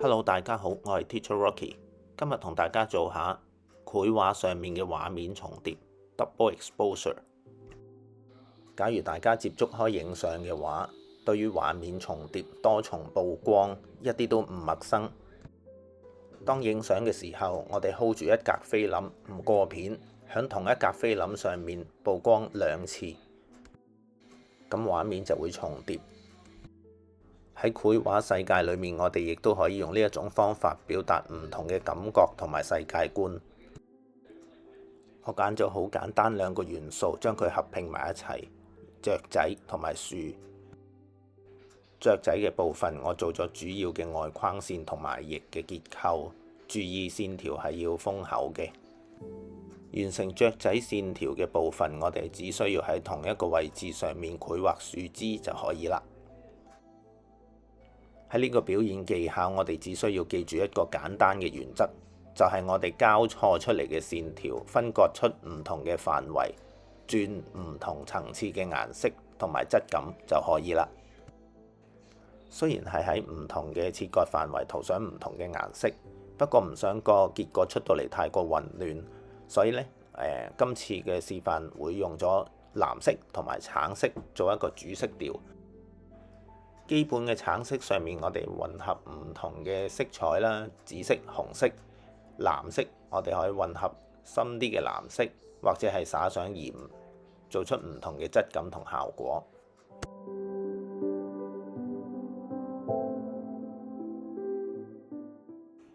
Hello，大家好，我係 Teacher Rocky，今日同大家做下繪畫上面嘅畫面重疊 （Double Exposure）。假如大家接觸開影相嘅話，對於畫面重疊、多重曝光一啲都唔陌生。當影相嘅時候，我哋 hold 住一格菲林唔過片，響同一格菲林上面曝光2次，咁畫面就會重疊。喺繪畫世界裏面，我哋亦都可以用呢一種方法表達唔同嘅感覺同埋世界觀。我揀咗好簡單2個元素，將佢合併埋一齊，雀仔同埋樹。雀仔嘅部分我做咗主要嘅外框線同埋翼嘅結構，注意線條係要豐厚嘅。完成雀仔線條嘅部分，我哋只需要喺同一個位置上面繪畫樹枝就可以啦。喺呢個表演技巧，我哋只需要記住一個簡單嘅原則，就係我哋交錯出嚟嘅線條分割出唔同嘅範圍，轉唔同層次嘅顏色同埋質感就可以啦。雖然係喺唔同嘅切割範圍塗上唔同嘅顏色，不過唔想個結果出到嚟太過混亂，所以呢，今次嘅示範會用咗藍色同埋橙色做一個主色調。基本嘅橙色上面，我哋混合唔同嘅色彩啦，紫色、紅色、藍色，我哋可以混合深啲嘅藍色，或者係灑上鹽，做出唔同嘅質感同效果。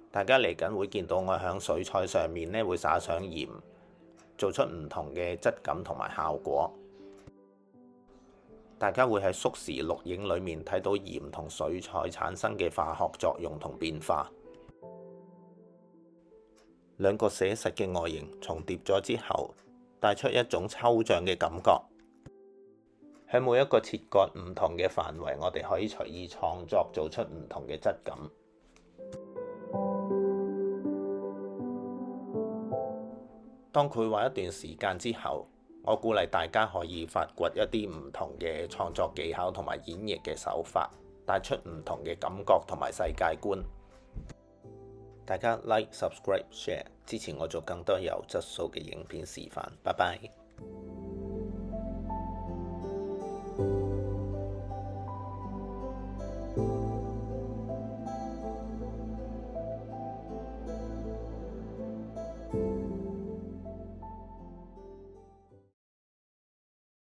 大家嚟緊會見到我響水彩上面呢，會灑上鹽，做出唔同嘅質感同埋效果。大家會喺縮時錄影裏面睇到鹽同水彩產生嘅化學作用同變化。2個寫實嘅外形重疊咗之後，帶出一種抽象嘅感覺。喺每一個切割唔同嘅範圍，我哋可以隨意創作，做出唔同嘅質感。當繪畫一段時間之後，我鼓勵大家可以發掘一啲唔同嘅創作技巧同埋演繹嘅手法，帶出唔同嘅感覺同埋世界觀。大家 Like、Subscribe、Share， 支持我做更多有質素嘅影片示範。拜拜。